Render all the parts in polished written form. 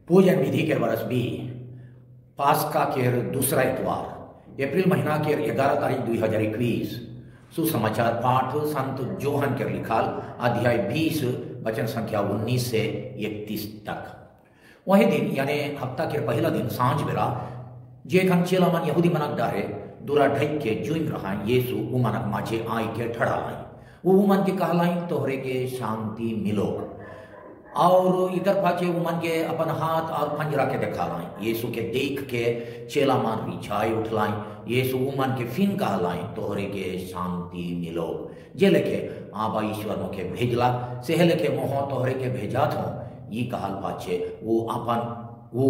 पूजन विधि के वर्ष भी पास्का के दूसरा इतवार अप्रैल महीना के 11 तारीख 2021 सुसमाचार पाठ संत जोहन के लिखाल अध्याय 20 वचन संख्या 19 से 31 तक। वही दिन यानी हफ्ता के पहला दिन सांझ बेला जेखन चेला मन यहूदी मनक डारे दूरा ढक के जुम रहा यीशु उमनक माझे आई के ठड़ा लाई वो उमन के कहलाई तोहरे के शांति मिलो और इधर पाचे उमन के अपन हाथ और पंजरा के देखा लाई यीशु के देख के चेला मन रिझाई उठलाई यीशु उमन के फिन कहलाई तोहरे के शांति मिलो जे लेके आबा ईश्वर मुखे भेजला से लेके मोह तोहरे के भेजा थो ये कहल पाचे वो अपन वो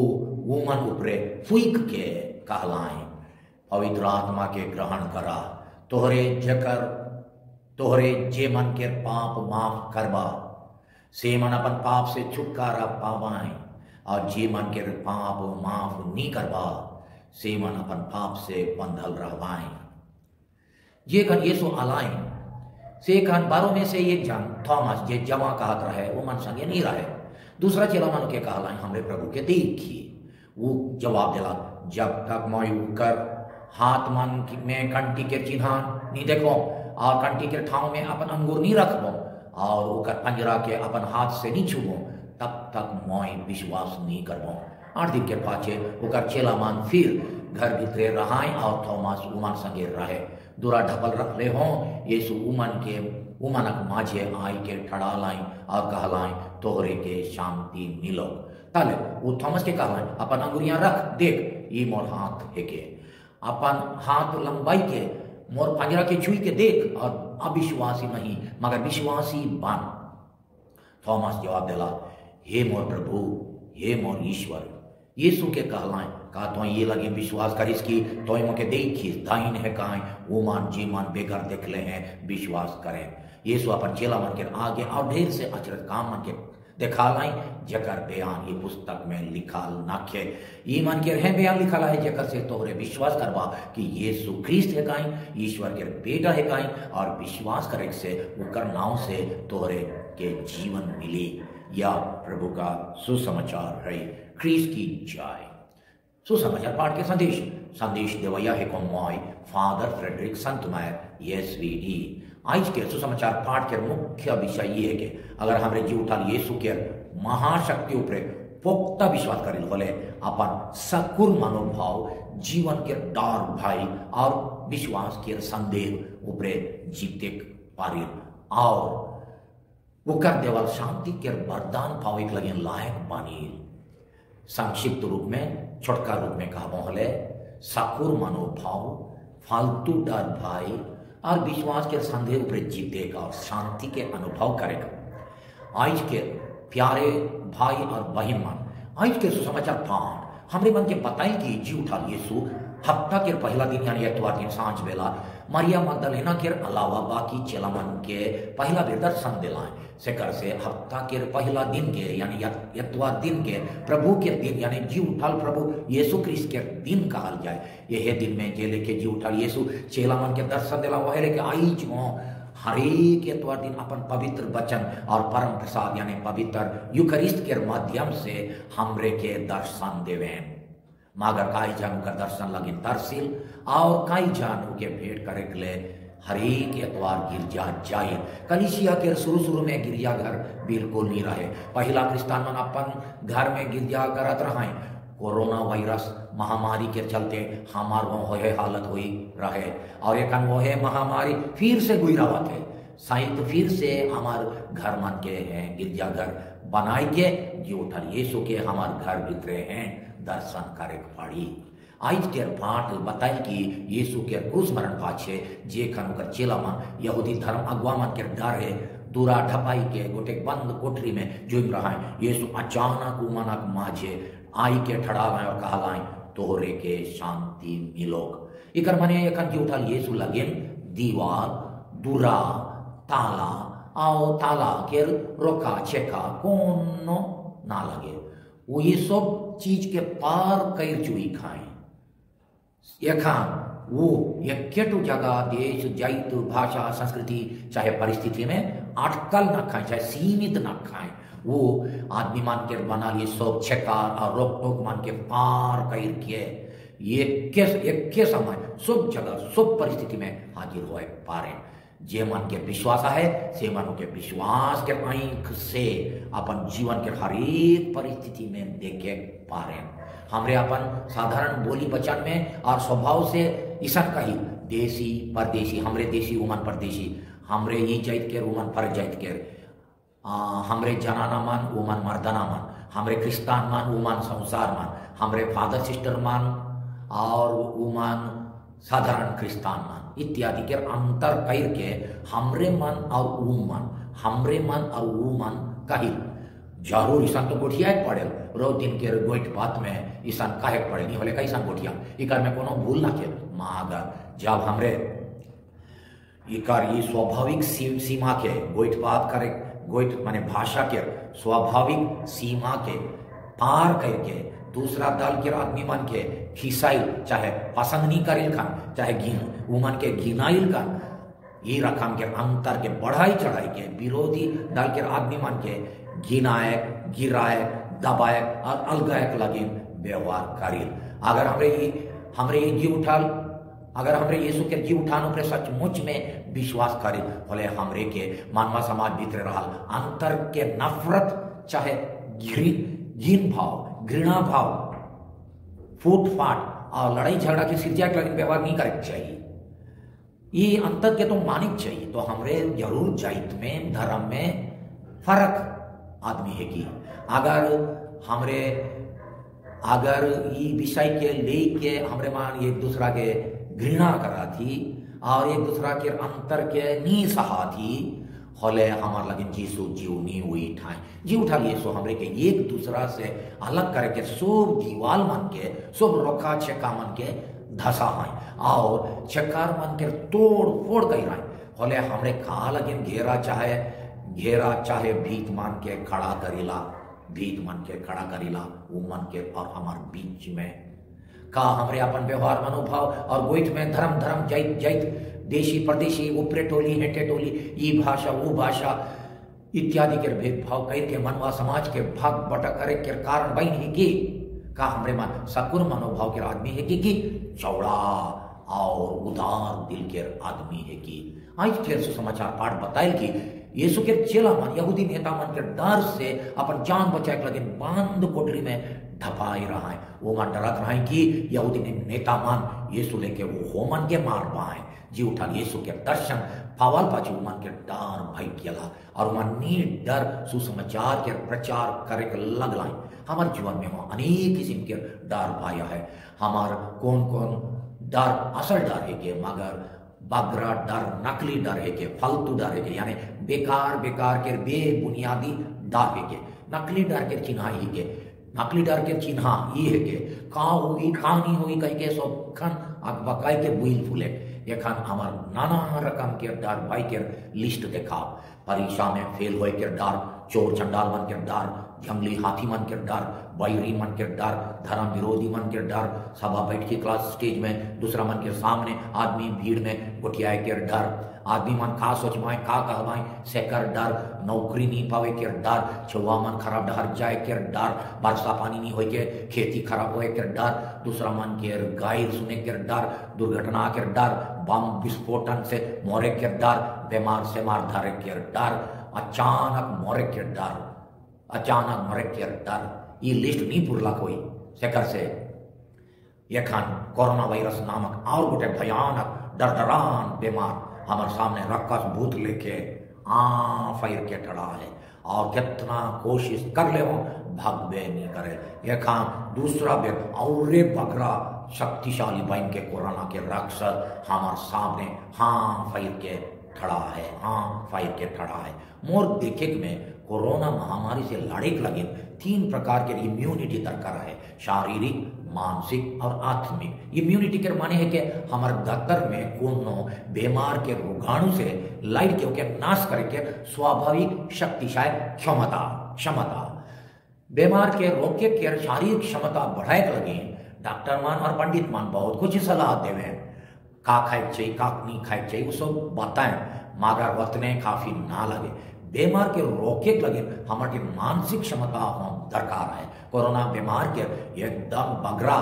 उमन उपरे फुइक के कहलाई पवित्र आत्मा के ग्रहण करा तोहरे जे मन के पाप माफ करबा से मन अपन पाप से छुटकारा पावाएं और जे मन के पाप माफ नहीं करबा से मन अपन पाप से बंधल रहवाएं। जे कन यीशु आलाई से कन बारों में से एक जन थॉमस जे जमा कहत रहे वो मन संगे नहीं रहे दूसरा चेला मन के कहलाई हमरे प्रभु के देखिए वो जवाब दिला जब तक मैं कर हाथ मन में कंटी के चिन्ह नहीं देखो और कंटी के ठाव में अपन अंगूर नहीं रखबो और ओकर पंजरा के अपन हाथ से नहीं छुबो तब तक मैं विश्वास नहीं करबो। 8 दिन के पाछे ओकर चेला मन फिर घर भीतरे रहाई और थॉमस उमन संगे रहे दूरा ढपल रख ले हो यीशु उमनक माझे आई के ठड़ा लाई और कहलाई तोहरे के शांति मिलो तले वो थॉमस के कहलाई अपन अंगुरियां रख देख ये मोर हाथ है के अपन हाथ लंबाई के मोर पंजरा के छुई के देख और अविश्वासी नहीं मगर विश्वासी बन। थॉमस जवाब दिला हे मोर प्रभु हे मोर ईश्वर यीशु के कहलाएं का तो ये लगे विश्वास करिस की तो मुके देखी दाइन है काए वो मान जी मान बेघर देख ले हैं विश्वास करें। यीशु अपन चेला मन के आगे और ढेर से अचरज काम मन के देखालाई जकर बयान ये पुस्तक में लिखाल नाखे ये मन के रहे बयान लिखल है जकर से तोहरे विश्वास करवा कि यीशु ख्रिस्त है काई ईश्वर के बेटा है काई और विश्वास करे से उकर नाव से तोहरे के जीवन मिली या प्रभु का सुसमाचार है ख्रिस्त की जय। सुसमाचार पाठ के संदेश देवैया है को मॉय फादर फ्रेडरिक संतमायर एसवीडी। आज के सुसमाचार पाठ के मुख्य विषय ये है कि अगर हमारे जी उठाल यीशु के महाशक्ति ऊपर पुख्ता विश्वास करें बोले अपन सकुल मनोभाव जीवन के डर भाई और विश्वास के संदेह ऊपर जीते पारे और वो कर देवल शांति के वरदान पावे लगे लायक बनी। संक्षिप्त रूप में छोटका रूप में कहा बोले सकुल मनोभाव फालतू डर भाई और विश्वास के संदेह ऊपर जीतेगा और शांति के अनुभव करेगा। आज के प्यारे भाई और बहन मन आज के सुसमाचार पाठ हमरे मन के बताई कि जी उठा यीशु हफ्ता के पहला दिन यानी इतवार दिन सांझ बेला मरिया मगदलेना के अलावा बाकी चेला मन के पहला बेर दर्शन दिलाए से कर से हफ्ता के पहला दिन के यानी इतवार दिन के प्रभु के दिन यानी जी उठाल प्रभु यीशु ख्रिस्त के दिन कहल जाए। यह दिन में जे लेके जी उठाल यीशु चेला मन के दर्शन दिला वह लेके आई जो हरेक इतवार दिन अपन पवित्र वचन और परम प्रसाद यानी पवित्र यूकरिस्ट के माध्यम से हमरे के दर्शन देवें मगर काई जान का दर्शन लगे तरसील और काई जान के भेंट करे के लिए हरेक इतवार गिरजा जाए। कलीसिया के शुरू में गिरजाघर बिल्कुल नहीं रहे पहला क्रिस्तान मन अपन घर में गिरजा करत रहे कोरोना वायरस महामारी के चलते हमार वो हालत हुई रहे और एक वो है महामारी फिर से गुजरावा थे साइंत फिर से हमार घर मन के हैं गिरजाघर बनाए के जो उठल यीशु के हमार घर भीतरे हैं दर्शन करे पड़ी। आज के पाठ बताई कि यीशु के क्रूस मरण पाछे जे खन कर चेला मन यहूदी धर्म अगुआ मन के डर है दूरा ढपाई के गोटे बंद कोठरी में जुम रहा है यीशु अचानक उमनक माझे आई के ठड़ा गए और कहा गए तोहरे के शांति मिलोग इकर मने एखन जी उठल यीशु लगे दीवार दूरा ताला आओ ताला के रोका छेका कोनो ना लगे वो ये सब चीज के पार कर चुई खाए एखान वो एक केटू जगह देश जाइत भाषा संस्कृति चाहे परिस्थिति में अटकल न खाए चाहे सीमित न खाए वो आदमी मान के बना लिए सब छेकार और रोक टोक मान के पार कर के एक के समय सब जगह सब परिस्थिति में हाजिर हो पारे। जे मन के विश्वास है से मन के विश्वास के आंख से अपन जीवन के हर एक परिस्थिति में देखे पारे। हमरे अपन साधारण बोली वचन में और स्वभाव से ईसन कही देशी परदेशी, हमरे देशी उमन परदेशी, हमरे ये जाइत के उमन पर जाइत के, हमरे जनाना मान उमन मर्दाना मान, हमरे क्रिस्तान मान उमन संसार मान, हमरे फादर सिस्टर मान और उमन साधारण क्रिस्तान मान इत्यादि के अंतर करके हमरे मन और ऊ मन, हमरे मन और ऊ मन कही जरूर ईसान तो गोठिया पड़े रोज दिन के गोइट बात में ईसान काहे पड़े नहीं होले कैसान गोठिया इकर में कोनो भूल ना के मागर जब हमरे इकर ये स्वाभाविक सीमा के गोइट बात करे, गोइट माने भाषा के स्वाभाविक सीमा के पार करके दूसरा दल के आदमी मन के खिसाई चाहे पसंद नहीं करेल खान चाहे उमन के घिनाइल खान ये रकम के अंतर के बढ़ाई चढ़ाई के विरोधी दल के आदमी मन के घिनाए गिराए दबाए और अलगाए लगे व्यवहार करेल। अगर हमरे ये जी उठाल, अगर हमरे यीशु के जी उठानो पर सचमुच में विश्वास करे बोले हमरे के मानवा समाज भीतर रहल अंतर के नफरत चाहे घिन भाव घृणा भाव फूट फाट और लड़ाई झगड़ा की सिरजा के लगे व्यवहार नहीं करे चाहिए। ये अंतर के तो मानिक चाहिए तो हमरे जरूर जाइत में धर्म में फर्क आदमी है कि अगर ये विषय के लेके हमरे मान एक दूसरा के घृणा करा थी और एक दूसरा के अंतर के नी सहा थी होले हमार लगे जीसु जीव नी हुई ठाए जी उठा लिए सो हमरे के एक दूसरा से अलग करके सब दीवाल मन के सब रोका छेका मन के धसा है और छेकार मन के तोड़ फोड़ गई रहे होले हमरे कहा लगे घेरा चाहे भीत मान के खड़ा करेला, भीत मन के खड़ा करेला वो मन के और हमार बीच में का हमरे अपन व्यवहार मनोभाव और गोइठ में धर्म जाइत देशी परदेशी ऊपरे टोली हेटे टोली ई भाषा वो भाषा इत्यादि के भेदभाव करके मनवा समाज के भाग बटा करे के कारण बन है कि का हमरे मन सकुर मनोभाव के आदमी है कि चौड़ा और उदार दिल के आदमी है कि आज फिर सुसमाचार पाठ बताइल कि यीशु के चेला मन यहूदी नेता मन के डर से अपन जान बचाए लगे बंद कोठरी में ढपाई रहा है। वो मन डरत रहा है कि यहूदी नेता मन यीशु लेके वो होमन के मार पाए जी उठा यीशु के दर्शन पावल पाछू मन के डर भय केला और मन नी डर सुसमाचार के प्रचार करे के लगला। हमारे जीवन में हो अनेक किस्म के डर पाया है। हमार कौन डर असल डर है के मगर बगरा डर नकली डर है के फालतू डर है के यानी बेकार के बेबुनियादी डर है के नकली डर के चिन्ह ही के नकली डर के चिन्ह ये है के का हुई कहानी हुई कह के सब खन बकाई के बुइल फूले एखन हमार नाना रकम के डर भाई के लिस्ट देखा परीक्षा में फेल होए के डर, चोर चंडाल मन के डर, जंगली हाथी मन के डर, बैरी मन के डर, धर्म विरोधी मन के डर, सभा बैठ के क्लास स्टेज में दूसरा मन के सामने आदमी भीड़ में गोटियाए के डर, आदमी मन का सोचवाए का कहवाए से कर डर, नौकरी नहीं पावे के डर, छुआ मन खराब डर जाए के डर, वर्षा पानी नहीं होए के खेती खराब होए के डर, दूसरा मन के गाय सुने के डर, दुर्घटना के डर, बम विस्फोटन से मोरे के डर, बीमार से मार धारे के डर, अचानक मोरे के डर, अचानक मरे के डर। ये लिस्ट नहीं पुरला कोई सेकर से एखन कोरोना वायरस नामक और गोटे भयानक डरडरान बीमार हमारे सामने रक्कस भूत लेके फायर के टड़ा है और कितना कोशिश कर ले भगवे नहीं करे। एखा दूसरा बेर और बगरा शक्तिशाली बन के कोरोना के राक्षस हमारे सामने फायर के खड़ा है, फायर के खड़ा है। मोर देखे में कोरोना महामारी से लड़े लगे 3 प्रकार के इम्यूनिटी दरकार है, शारीरिक, मानसिक और आत्मिक। इम्यूनिटी के माने है कि हमारे दतर में कोनो बीमार के रोगाणु से लाइट के नाश करके स्वाभाविक शक्तिशाली क्षमता बीमार के रोके के शारीरिक क्षमता बढ़ाए लगे। डॉक्टर मान और पंडित मान बहुत कुछ सलाह देवे का खाए चाहिए का नहीं खाए चाहिए वो सब बताएं मगर उतने काफी ना लगे। बीमार के रोके लगे हमारी मानसिक क्षमता हम दरकार है। कोरोना बीमार के एकदम बगरा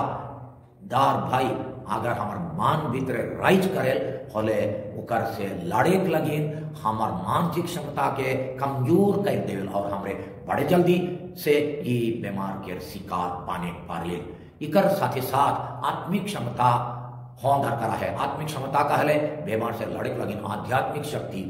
दार भाई अगर हमार मान भीतर राइज करे होले उकर से लड़ेक लगे हमार मानसिक क्षमता के कमजोर कर देवल और हमरे बड़े जल्दी से ये बीमार के शिकार पाने पारे। इकर साथ ही साथ आत्मिक क्षमता हों दरकार है। आत्मिक क्षमता कहले बीमार से लड़ेक लगे आध्यात्मिक शक्ति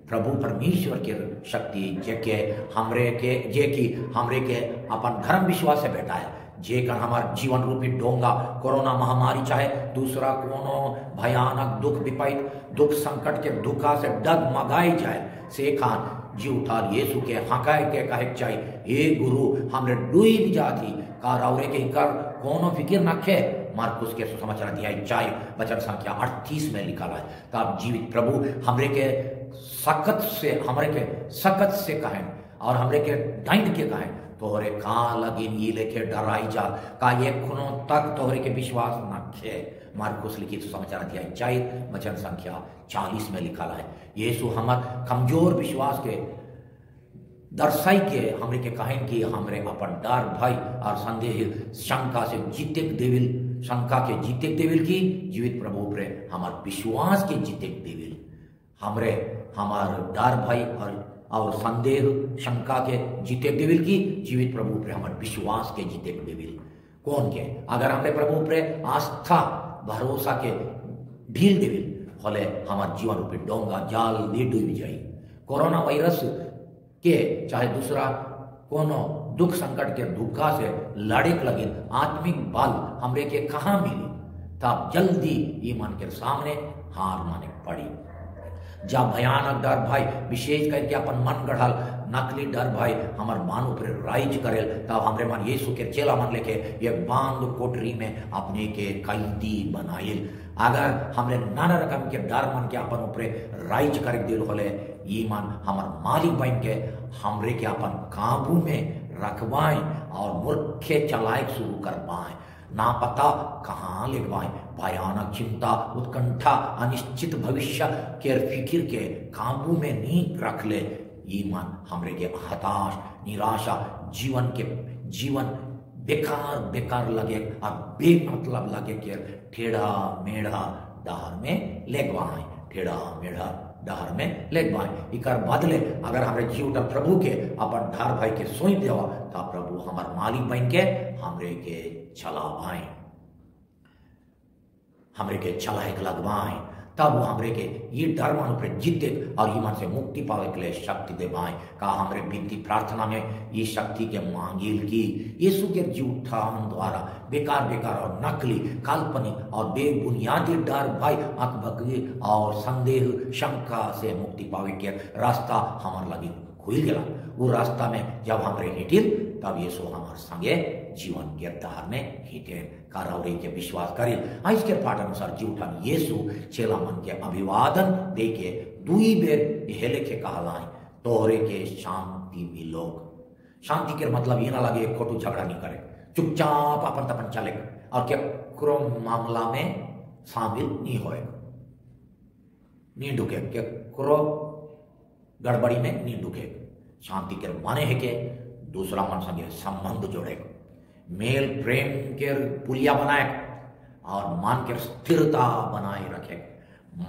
प्रभु परमेश्वर के शक्ति जेके हमरे के अपन धर्म विश्वास से बेटा है जेकर हमार जीवन रूपी डोंगा कोरोना महामारी चाहे दूसरा कोनो भयानक दुख विपैत दुख संकट के दुखा से डगमगाई जाए से खान जी उठाल यीशु के हकाय के कहे चाहिए हे गुरु हमरे डूब जाती का रौरे के कर कोनो फिक्र न खे। मार्कुस के सुसमाचार अध्याय 4 वचन संख्या 38 में लिखा है तब जीवित प्रभु हमरे के सकत से कहें और हमरे के डांट के कहें तोहरे का लगिन ये लेके डराई जा का ये खुनो तक तोहरे के विश्वास न खे। मार्कुस लिखित सुसमाचार अध्याय 4 वचन संख्या 40 में लिखा है यीशु हमर कमजोर विश्वास के दर्शाई के हमरे के कहें कि हमरे अपन डर भय और संदेह शंका से जीते देविल शंका के जीते देविल की जीवित प्रभु पर हमार विश्वास के जीते देविल हमरे हमार डर भय और संदेह शंका के जीते देविल की जीवित प्रभु पर हमार विश्वास के जीते देविल कौन के अगर हमरे प्रभु पर आस्था भरोसा के ढील देविल होले हमार जीवन रूपी डोंगा जाल दे डूब जाई। कोरोना वायरस के चाहे दूसरा कोनो दुख संकट के दुखा से लड़ेक लगे आत्मिक बल हमरे के कहाँ मिली तब जल्दी ईमान के सामने हार माने पड़ी। जब भयानक डर भाई विशेष करके अपन मन गढ़ल नकली डर भाई हमार मान ऊपर राइज करेल तब हमरे मन यीशु के चेला मन लेके ये बांध कोठरी में अपने के कैदी बनाइल। अगर हमरे नाना रकम के डर मन के अपन ऊपर राइज कर दिल होले ये मन हमार मालिक बन के हमरे के अपन काबू में रखवाएं और मूर्खे चलाए शुरू करवाएं ना पता कहाँ लिखवाएं भयानक चिंता उत्कंठा अनिश्चित भविष्य के फिक्र के काबू में नहीं रख ले ये मन हमरे के हताश निराशा जीवन बेकार लगे और बेमतलब लगे के टेढ़ा मेढ़ा डहर में लेगवाएं टेढ़ा मेढ़ा डहर में लेगवाएं। इकर बदले अगर हमरे जीवटा प्रभु के अपन ढार भाई के सोई देवा ता प्रभु हमार मालिक बन के हमरे के चलावाएं हमरे के चलाए लगवाएं तब वो हमरे के ये डर मन पर जीते और ईमान से मुक्ति पावे के लिए शक्ति देवाएं। का हमरे विनती प्रार्थना में ये शक्ति के मांगिल की यीशु के जूठान द्वारा बेकार और नकली काल्पनिक और बेबुनियादी डर भय अकबकी और संदेह शंका से मुक्ति पावे के रास्ता हमार लगी खुल गया। वो रास्ता में जब हमरे हिटिल तब यीशु हमार संगे जीवन के दार में हिटे कारौरे के विश्वास करिल। आज के पाठ अनुसार जीवठन यीशु चेला मन के अभिवादन दे के दुई बेर हेले के कहलाए तोहरे के शांति मिलोग। शांति के मतलब ये ना लगे खोटू झगड़ा नहीं करे चुपचाप अपन तपन चले और क्या क्रो मामला में शामिल नहीं होए नहीं ढुके क्या क्रो गड़बड़ी में नहीं ढुके। शांति के माने है के दूसरा मन संगे संबंध जोड़े मेल प्रेम के पुलिया बनाए और मान के स्थिरता बनाए रखे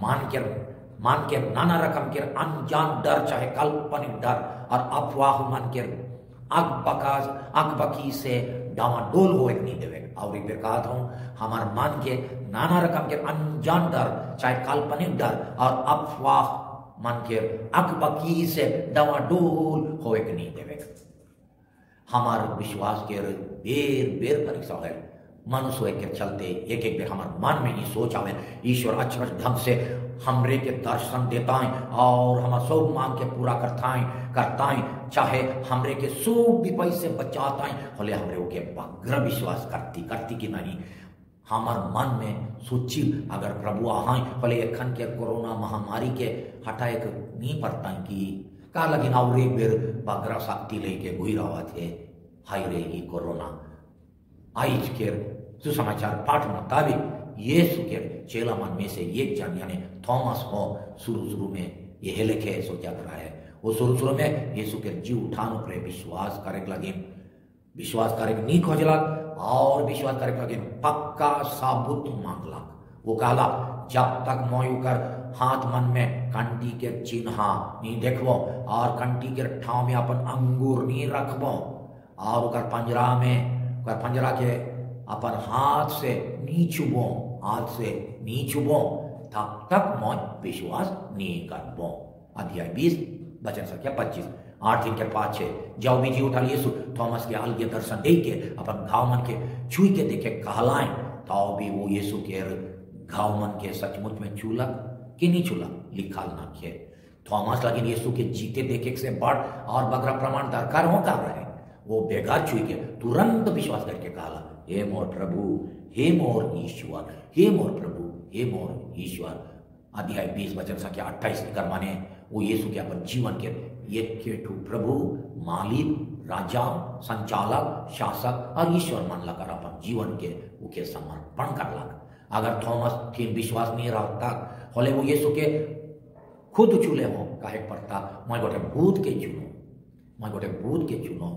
मान के नाना रकम के अनजान डर चाहे काल्पनिक डर और अफवाह मन के अकबकी से डामाडोल हो नहीं देवे। और एक बार कहा था हमार मान के नाना रकम के अनजान डर चाहे काल्पनिक डर और अफवाह मन के अकबकी से डामाडोल हो नहीं देवे। हमार विश्वास के बेर परीक्षा है मनुष्य के चलते एक बेर हमार मन में ये सोच आवे ईश्वर अचरज ढंग से हमरे के दर्शन देता है और हमार सब मांग के पूरा करता है चाहे हमरे के सब विपय से बचाता है होले हमरे के बग्र विश्वास करती कि नहीं। हमार मन में सोची अगर प्रभु आए होले एखन के कोरोना महामारी के हटाए नहीं पड़ता कि का लगिन और एक बेर बग्रा शक्ति लेके घुई रहा थे हाय रे ही कोरोना। आज के सुसमाचार पाठ मुताबिक यीशु के चेला मन में से एक जन यानी थॉमस हो शुरू में यह लिखे सोचा रहा है वो शुरू में यीशु के जी उठाने पर विश्वास करे लगे, विश्वास करे नहीं खोजलक और विश्वास करे लगे पक्का साबुत मांगलक। वो कहला जब तक मोय कर हाथ मन में कंटी के चिन्ह नहीं देखबो और कंटी के ठाव में अपन अंगूर नहीं रखबो और उकर पंजरा के अपन हाथ से नहीं छुबो, हाथ से नहीं छुबो, तब तक मोय विश्वास नहीं करबो। अध्याय 20 वचन संख्या 25। 8 दिन के पाछे जाओ भी जी उठा यीशु थॉमस के अलगे दर्शन दे के अपन घाव मन के छुई के देखे कहलाए, तो भी वो यीशु के घाव मन के सचमुच में छूलक कि नहीं छूलक लिखल ना खे। थॉमस लगिन यीशु के जीते देखे से बढ़ और बगरा प्रमाण दरकार हो कर रहे, वो बेगार छुई के तुरंत विश्वास करके कहला, हे मोर प्रभु, हे मोर ईश्वर, हे मोर प्रभु, हे मोर ईश्वर। अध्याय 20 वचन संख्या 28 कर माने वो यीशु के अपन जीवन के एक के प्रभु, मालिक, राजा, संचालक, शासक और ईश्वर मान लगा अपन जीवन के उके समर्पण करलक। अगर थॉमस के विश्वास नहीं रहता होले वो यीशु के खुद चुले हो काहे पड़ता मैं गोटे भूत के चुनो, मैं गोटे भूत के चुनो,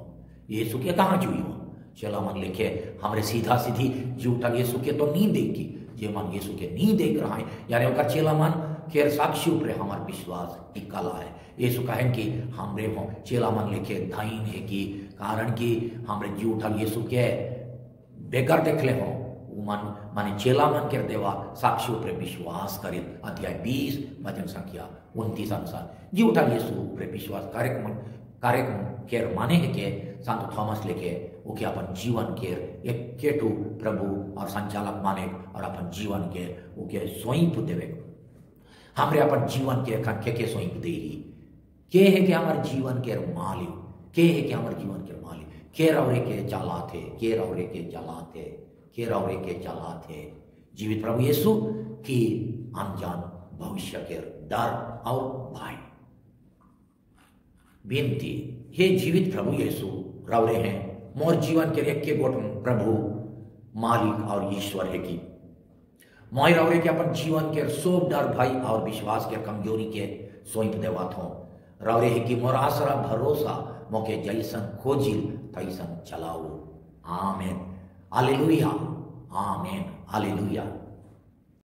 यीशु के कहाँ चुई हो। चला मन लिखे हमरे सीधा सीधी जूठा यीशु के तो नहीं देखी, जे मन यीशु के नहीं देख रहा है यानी ओकर चेला मन के साक्षी ऊपर हमार विश्वास टिकला है। यीशु कहें कि हमरे हो चेला मन लिखे धाइन है कि कारण कि हमरे जूठा यीशु के बेगर देखले हो मन माने चेला मन के देवा साक्षी ऊपर विश्वास करे। अध्याय 20 वचन संख्या 29 अनुसार जी उठा यीशु ऊपर विश्वास कार्यक्रम के माने है के संत थॉमस लिखे वो के अपन जीवन के एक केटू प्रभु और संचालक माने और अपन जीवन के वो के सौंप देवे। हमरे अपन जीवन के के सौंप दे के है कि हमारे जीवन के मालिक के है कि हमारे जीवन के मालिक के रौरे के चलाते, के रौरे के चलाते, के रौरे के चलाते जीवित प्रभु यीशु की अनजान भविष्य के डर और भय। बेनती, हे जीवित प्रभु यीशु रौरे हैं मोर जीवन के एक के गोट प्रभु, मालिक और ईश्वर है कि मोय रौरे के अपन जीवन के सोब डर भय और विश्वास के कमजोरी के सौंप देवत हो। रौरे है कि मोर आसरा भरोसा मोके जैसन खोजिल तैसन चलाऊ। आमेन, हालेलुया, आमेन, हालेलुया।